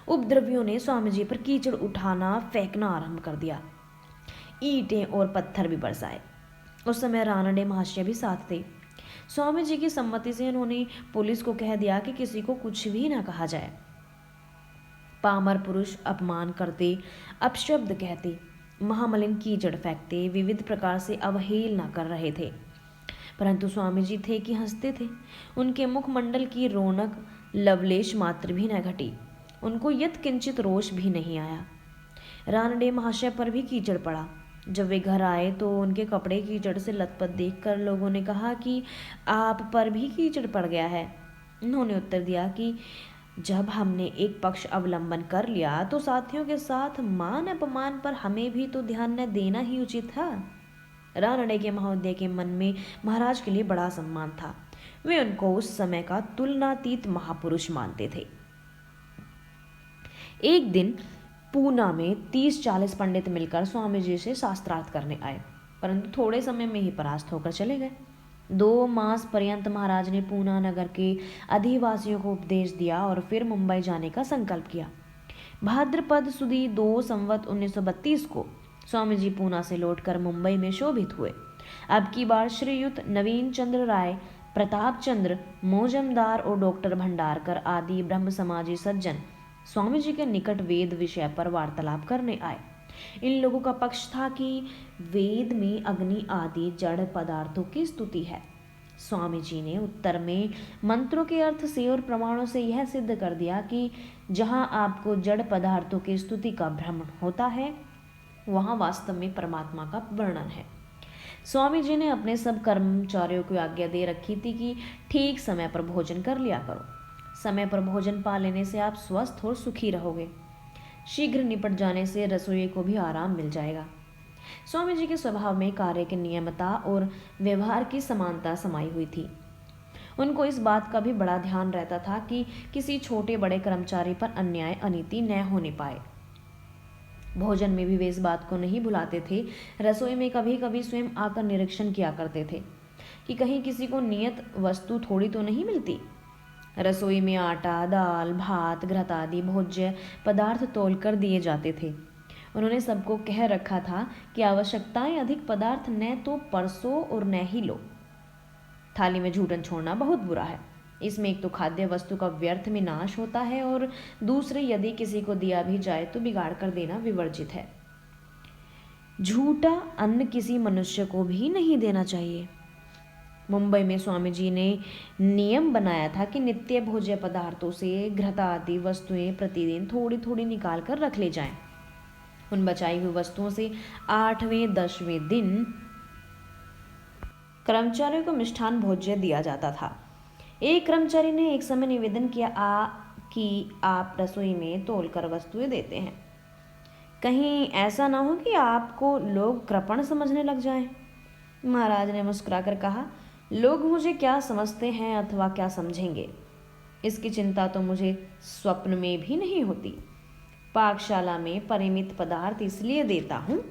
उपद्रवियों ने स्वामी जी पर कीचड़ उठाना फेंकना आरंभ कर दिया। ईंटें और पत्थर भी बरसाए। उस समय रानडे महाशय भी साथ थे। स्वामी जी की सम्मति से उन्होंने पुलिस को कह दिया कि किसी को कुछ भी ना कहा जाए। पामर पुरुष अपमान करते, अपशब्द कहते, महामलिन कीचड़ फेंकते, विविध प्रकार से अवहेलना कर रहे थे, परंतु स्वामी जी थे कि हंसते थे। उनके मुखमंडल की रौनक लवलेश मात्र भी न घटी। उनको यत किंचित रोष भी नहीं आया। रानडे महाशय पर भी कीचड़ पड़ा। जब वे घर आए तो उनके कपड़े कीचड़ से लथपथ देखकर लोगों ने कहा कि आप पर भी कीचड़ पड़ गया है। उन्होंने उत्तर दिया कि जब हमने एक पक्ष अवलंबन कर लिया तो साथियों के साथ मान अपमान पर हमें भी तो ध्यान न देना ही उचित था। रानडे के महोदय के मन में महाराज के लिए बड़ा सम्मान था। वे उनको उस समय का तुलनातीत महापुरुष मानते थे। एक दिन पूना में 30-40 पंडित मिलकर स्वामी जी से शास्त्रार्थ करने आए, परंतु थोड़े समय में ही परास्त होकर चले गए। 2 मास पर्यंत महाराज ने पूना नगर के अधिवासियों को उपदेश दिया और फिर मुंबई जाने का संकल्प किया। भाद्रपद सुदी 2 संवत 1932 को स्वामी जी पूना से लौटकर मुंबई में शोभित हुए। अब की बार श्रीयुत नवीन चंद्र राय, प्रताप चंद्र मोजमदार और डॉक्टर भंडारकर आदि ब्रह्म समाजी सज्जन स्वामी जी के निकट वेद विषय पर वार्तालाप करने आए। इन लोगों का पक्ष था कि वेद में अग्नि आदि जड़ पदार्थों की स्तुति है। स्वामी जी ने उत्तर में मंत्रों के अर्थ से और प्रमाणों से यह सिद्ध कर दिया कि जहाँ आपको जड़ पदार्थों की स्तुति का भ्रम होता है, वहाँ वास्तव में परमात्मा का वर्णन है। स्वामी जी ने अपने सब कर्मचारियों को आज्ञा दे रखी थी कि ठीक समय पर भोजन कर लिया करो। समय पर भोजन पा लेने से आप स्वस्थ और सुखी रहोगे। शीघ्र निपट जाने से रसोई को भी आराम मिल जाएगा। स्वामी जी के स्वभाव में कार्य की नियमता और व्यवहार की समानता समाई हुई थी। उनको इस बात का भी बड़ा ध्यान रहता था कि किसी छोटे बड़े कर्मचारी पर अन्याय अनीति न होने पाए। भोजन में भी वे इस बात को नहीं भुलाते थे। रसोई में कभी कभी स्वयं आकर निरीक्षण किया करते थे कि कहीं किसी को नियत वस्तु थोड़ी तो नहीं मिलती। रसोई में आटा, दाल, भात, घृत आदि भोज्य पदार्थ तोल कर दिए जाते थे। उन्होंने सबको कह रखा था कि आवश्यकताएं अधिक पदार्थ न तो परसो और न ही लो। थाली में झूठन छोड़ना बहुत बुरा है। इसमें एक तो खाद्य वस्तु का व्यर्थ में नाश होता है और दूसरे यदि किसी को दिया भी जाए तो बिगाड़ कर देना विवर्जित है। झूठा अन्न किसी मनुष्य को भी नहीं देना चाहिए। मुंबई में स्वामी जी ने नियम बनाया था कि नित्य भोज्य पदार्थों से घृत आदि वस्तुएं प्रतिदिन थोड़ी थोड़ी निकाल कर रख ले जाएं। उन बचाई हुई वस्तुओं से 8वें 10वें दिन कर्मचारियों को मिष्ठान भोज्य दिया जाता था। एक कर्मचारी ने एक समय निवेदन किया कि आप रसोई में तोलकर वस्तुएं देते हैं, कहीं ऐसा ना हो कि आपको लोग कृपण समझने लग जाएं। महाराज ने मुस्कुराकर कहा, लोग मुझे क्या समझते हैं अथवा क्या समझेंगे, इसकी चिंता तो मुझे स्वप्न में भी नहीं होती। पाकशाला में परिमित पदार्थ इसलिए देता हूँ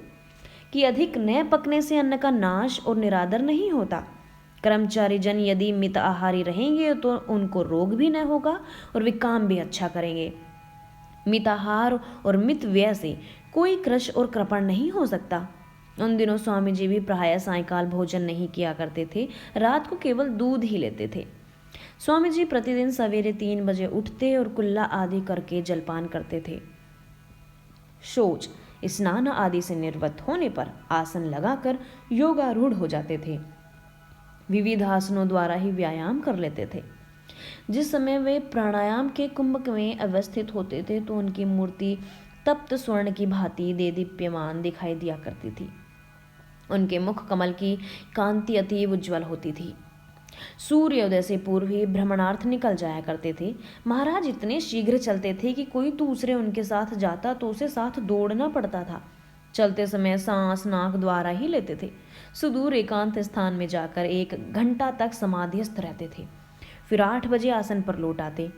कि अधिक न पकने से अन्न का नाश और निरादर नहीं होता। कर्मचारी जन यदि मित आहारी रहेंगे तो उनको रोग भी न होगा और वे काम भी अच्छा करेंगे। मिताहार और मित व्यय से कोई कृश और कृपण नहीं हो सकता। उन दिनों स्वामी जी भी प्रायः सायंकाल भोजन नहीं किया करते थे, रात को केवल दूध ही लेते थे। स्वामी जी प्रतिदिन सवेरे 3 बजे उठते और कुल्ला आदि करके जलपान करते थे। शौच स्नान आदि से निर्वृत्त होने पर आसन लगाकर योगारूढ़ हो जाते थे। विविध आसनों द्वारा ही व्यायाम कर लेते थे। जिस समय वे प्राणायाम के कुंभक में अवस्थित होते थे तो उनकी मूर्ति तप्त स्वर्ण की भांति देदीप्यमान दिखाई दिया करती थी। उनके मुख कमल की कांति अतीव उज्ज्वल होती थी। सूर्योदय से पूर्व ही भ्रमणार्थ निकल जाया करते थे। महाराज इतने शीघ्र चलते थे कि कोई दूसरे उनके साथ जाता तो उसे साथ दौड़ना पड़ता था। चलते समय सांस नाक द्वारा ही लेते थे। सुदूर एकांत स्थान में जाकर 1 घंटा तक समाधिस्थ रहते थे। फिर 8 बजे आसन पर लौट आते।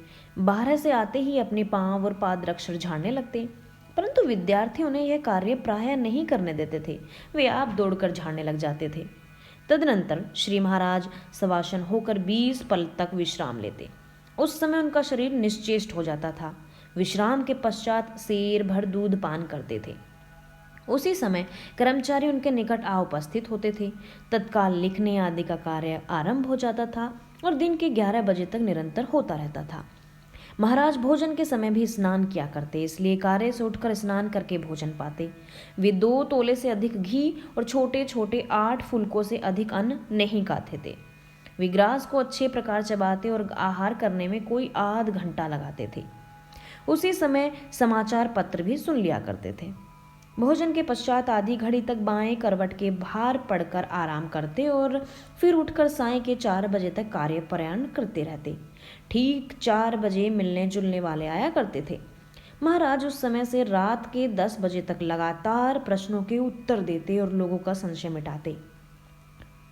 12 से आते ही अपने पांव और पादरक्षर झाड़ने लगते, परंतु विद्यार्थी उन्हें यह कार्य प्रायः नहीं करने देते थे। वे आप दौड़कर झाड़ने लग जाते थे। तदनंतर श्री महाराज सवासन होकर 20 पल तक विश्राम लेते। उस समय उनका शरीर निश्चेष्ट हो जाता था। विश्राम के पश्चात शेर भर दूध पान करते थे। उसी समय कर्मचारी उनके निकट आ उपस्थित होते थे। तत्काल लिखने आदि का कार्य आरंभ हो जाता था और दिन के 11 बजे तक निरंतर होता रहता था। महाराज भोजन के समय भी स्नान किया करते, इसलिए कार्य से उठकर स्नान करके भोजन पाते। वे 2 तोले से अधिक घी और छोटे छोटे 8 फुलकों से अधिक अन्न नहीं खाते थे। वे ग्रास को अच्छे प्रकार चबाते और आहार करने में कोई आध घंटा लगाते थे। उसी समय समाचार पत्र भी सुन लिया करते थे। भोजन के पश्चात आधी घड़ी तक बाएं करवट के भार पड़कर आराम करते और फिर उठकर साय के 4 बजे तक कार्य प्रयाण करते रहते। ठीक 4 बजे मिलने जुलने वाले आया करते थे। महाराज उस समय से रात के 10 बजे तक लगातार प्रश्नों के उत्तर देते और लोगों का संशय मिटाते।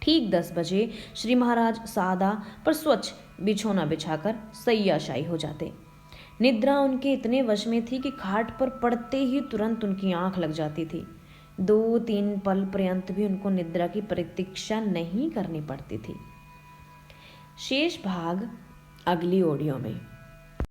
ठीक 10 बजे श्री महाराज सादा पर स्वच्छ बिछोना बिछाकर सैयाशायी हो जाते। निद्रा उनके इतने वश में थी कि खाट पर पड़ते ही तुरंत उनकी आंख लग जाती थी। 2-3 पल पर्यंत भी उनको निद्रा की प्रतीक्षा नहीं करनी पड़ती थी। शेष भाग अगली ऑडियो में।